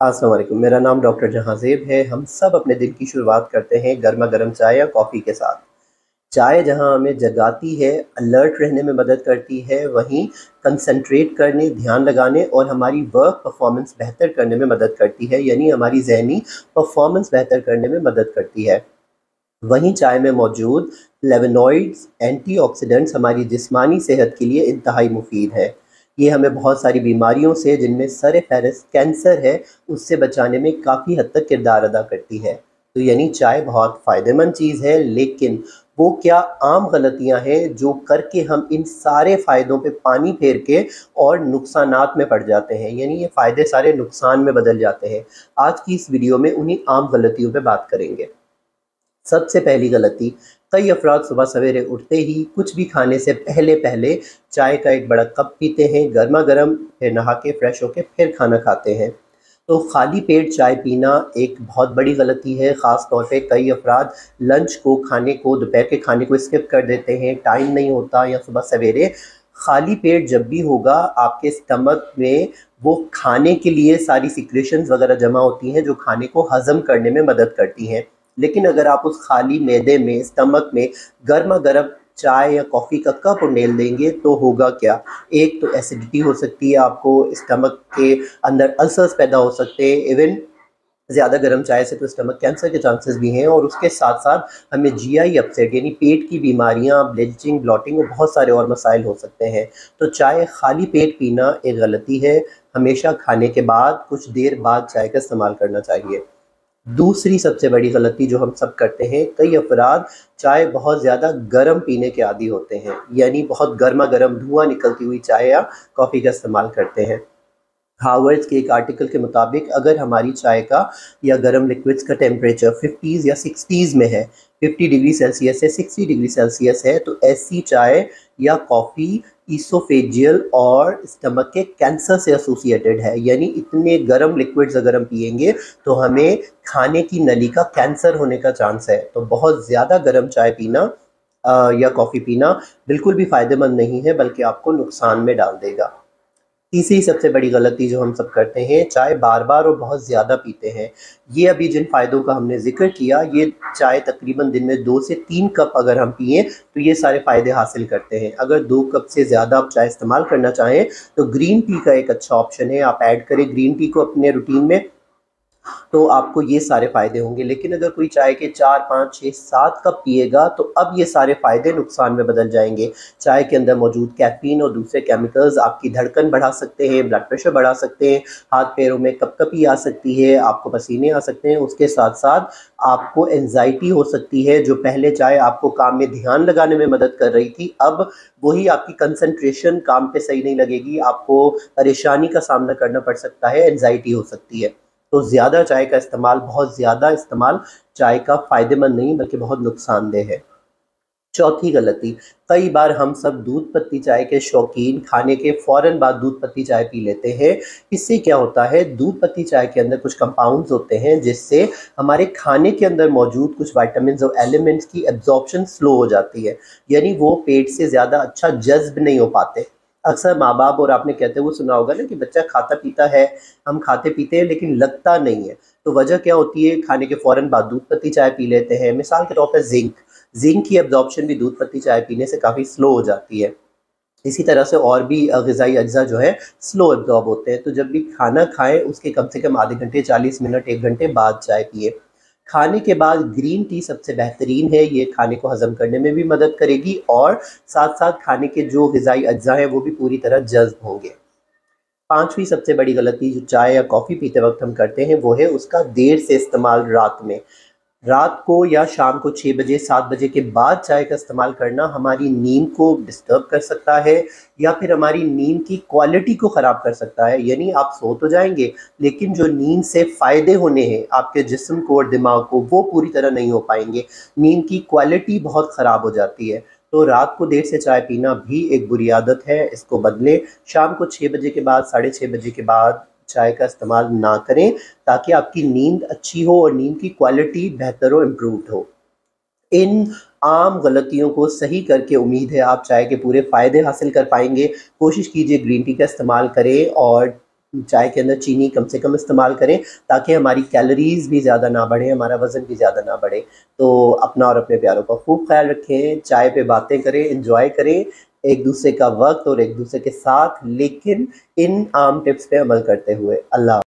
अस्सलाम वालेकुम। मेरा नाम डॉक्टर जहांज़ेब है। हम सब अपने दिन की शुरुआत करते हैं गर्मा गर्म चाय या कॉफ़ी के साथ। चाय जहां हमें जगाती है, अलर्ट रहने में मदद करती है, वहीं कंसंट्रेट करने, ध्यान लगाने और हमारी वर्क परफॉर्मेंस बेहतर करने में मदद करती है, यानी हमारी ज़हनी परफॉर्मेंस बेहतर करने में मदद करती है। वहीं चाय में मौजूद फ्लेवोनॉइड्स, एंटीऑक्सीडेंट्स हमारी जिस्मानी सेहत के लिए इंतहाई मुफीद है। ये हमें बहुत सारी बीमारियों से, जिनमें सर फहरिस्त कैंसर है, उससे बचाने में काफ़ी हद तक किरदार अदा करती है। तो यानी चाय बहुत फ़ायदेमंद चीज़ है, लेकिन वो क्या आम गलतियां हैं जो करके हम इन सारे फ़ायदों पे पानी फेर के और नुकसानात में पड़ जाते हैं, यानी ये फ़ायदे सारे नुकसान में बदल जाते हैं। आज की इस वीडियो में उन्हीं आम गलतियों पे बात करेंगे। सबसे पहली गलती, कई अफराद सुबह सवेरे उठते ही कुछ भी खाने से पहले पहले चाय का एक बड़ा कप पीते हैं, गर्मा गर्म, फिर नहा के फ्रेश होके फिर खाना खाते हैं। तो खाली पेट चाय पीना एक बहुत बड़ी गलती है। ख़ास तौर पे कई अफराद लंच को, खाने को, दोपहर के खाने को स्किप कर देते हैं, टाइम नहीं होता, या सुबह सवेरे खाली पेट जब भी होगा आपके स्टमक में वो खाने के लिए सारी सिक्रेशंस वगैरह जमा होती हैं जो खाने को हज़म करने में मदद करती हैं। लेकिन अगर आप उस खाली मैदे में, स्टमक में गर्मा गर्म चाय या कॉफ़ी का कप उंडेल देंगे तो होगा क्या? एक तो एसिडिटी हो सकती है, आपको स्टमक के अंदर अल्सर्स पैदा हो सकते हैं। इवन ज़्यादा गर्म चाय से तो स्टमक कैंसर के चांसेस भी हैं, और उसके साथ साथ हमें जीआई अपसेट यानी पेट की बीमारियां, ब्लीचिंग, ब्लॉटिंग और बहुत सारे और मसाइल हो सकते हैं। तो चाय खाली पेट पीना एक गलती है। हमेशा खाने के बाद कुछ देर बाद चाय का इस्तेमाल करना चाहिए। दूसरी सबसे बड़ी गलती जो हम सब करते हैं, कई अफराद चाय बहुत ज़्यादा गर्म पीने के आदी होते हैं, यानी बहुत गर्मा गर्म धुआं निकलती हुई चाय या कॉफ़ी का इस्तेमाल करते हैं। हार्वर्ड्स के एक आर्टिकल के मुताबिक अगर हमारी चाय का या गर्म लिक्विड्स का टेम्परेचर 50s या 60s में है, 50 डिग्री सेल्सियस से 60 डिग्री सेल्सियस है, तो ऐसी चाय या कॉफ़ी ईसोफेजियल और स्टमक के कैंसर से एसोसिएटेड है। यानी इतने गर्म लिक्विड्स अगर हम पिएंगे तो हमें खाने की नली का कैंसर होने का चांस है। तो बहुत ज़्यादा गर्म चाय पीना या कॉफ़ी पीना बिल्कुल भी फ़ायदेमंद नहीं है, बल्कि आपको नुकसान में डाल देगा। तीसरी सबसे बड़ी गलती जो हम सब करते हैं, चाय बार बार और बहुत ज़्यादा पीते हैं। ये अभी जिन फ़ायदों का हमने ज़िक्र किया, ये चाय तकरीबन दिन में 2 से 3 कप अगर हम पिएँ तो ये सारे फ़ायदे हासिल करते हैं। अगर 2 कप से ज़्यादा आप चाय इस्तेमाल करना चाहें तो ग्रीन टी का एक अच्छा ऑप्शन है, आप ऐड करें ग्रीन टी को अपने रूटीन में, तो आपको ये सारे फ़ायदे होंगे। लेकिन अगर कोई चाय के 4, 5, 6, 7 कप पिएगा तो अब ये सारे फ़ायदे नुकसान में बदल जाएंगे। चाय के अंदर मौजूद कैफ़ीन और दूसरे केमिकल्स आपकी धड़कन बढ़ा सकते हैं, ब्लड प्रेशर बढ़ा सकते हैं, हाथ पैरों में कपकपी आ सकती है, आपको पसीने आ सकते हैं। उसके साथ साथ आपको एंजाइटी हो सकती है। जो पहले चाय आपको काम में ध्यान लगाने में मदद कर रही थी, अब वही आपकी कंसंट्रेशन काम पे सही नहीं लगेगी, आपको परेशानी का सामना करना पड़ सकता है, एंजाइटी हो सकती है। तो ज़्यादा चाय का इस्तेमाल, बहुत ज़्यादा इस्तेमाल चाय का फ़ायदेमंद नहीं बल्कि बहुत नुकसानदेह है। चौथी गलती, कई बार हम सब दूध पत्ती चाय के शौकीन खाने के फ़ौरन बाद दूध पत्ती चाय पी लेते हैं। इससे क्या होता है, दूध पत्ती चाय के अंदर कुछ कंपाउंड्स होते हैं जिससे हमारे खाने के अंदर मौजूद कुछ विटामिन्स और एलिमेंट्स की एब्जॉर्प्शन स्लो हो जाती है, यानी वो पेट से ज़्यादा अच्छा जज़्ब नहीं हो पाते। अक्सर माँ-बाप और आपने कहते हुए सुना होगा ना कि बच्चा खाता पीता है, हम खाते पीते हैं लेकिन लगता नहीं है। तो वजह क्या होती है, खाने के फ़ौरन बाद दूध पत्ती चाय पी लेते हैं। मिसाल के तौर पे ज़िंक की एब्ज़ॉर्प्शन भी दूध पत्ती चाय पीने से काफ़ी स्लो हो जाती है। इसी तरह से और भी ग़िज़ाई अज्जा जो है स्लो एब्ज़ॉर्ब होते हैं। तो जब भी खाना खाएँ उसके कम से कम आधे घंटे, 40 मिनट, 1 घंटे बाद चाय पिएँ। खाने के बाद ग्रीन टी सबसे बेहतरीन है, ये खाने को हज़म करने में भी मदद करेगी और साथ-साथ खाने के जो ग़िज़ाई अज्जा हैं वो भी पूरी तरह जज़्ब होंगे। पाँचवीं सबसे बड़ी गलती जो चाय या कॉफ़ी पीते वक़्त हम करते हैं वो है उसका देर से इस्तेमाल रात में। रात को या शाम को 6 बजे, 7 बजे के बाद चाय का इस्तेमाल करना हमारी नींद को डिस्टर्ब कर सकता है, या फिर हमारी नींद की क्वालिटी को ख़राब कर सकता है। यानी आप सो तो जाएँगे लेकिन जो नींद से फ़ायदे होने हैं आपके जिस्म को और दिमाग को, वो पूरी तरह नहीं हो पाएँगे। नींद की क्वालिटी बहुत ख़राब हो जाती है। तो रात को देर से चाय पीना भी एक बुरी आदत है, इसको बदलें। शाम को 6 बजे के बाद, साढ़े 6 बजे के बाद चाय का इस्तेमाल ना करें, ताकि आपकी नींद अच्छी हो और नींद की क्वालिटी बेहतर और इम्प्रूव्ड हो। इन आम गलतियों को सही करके उम्मीद है आप चाय के पूरे फ़ायदे हासिल कर पाएँगे। कोशिश कीजिए ग्रीन टी का इस्तेमाल करें और चाय के अंदर चीनी कम से कम इस्तेमाल करें ताकि हमारी कैलोरीज़ भी ज़्यादा ना बढ़े, हमारा वज़न भी ज़्यादा ना बढ़े। तो अपना और अपने प्यारों का खूब ख़्याल रखें, चाय पे बातें करें, एन्जॉय करें एक-दूसरे का वक़्त और एक-दूसरे के साथ, लेकिन इन आम टिप्स पे अमल करते हुए। अल्लाह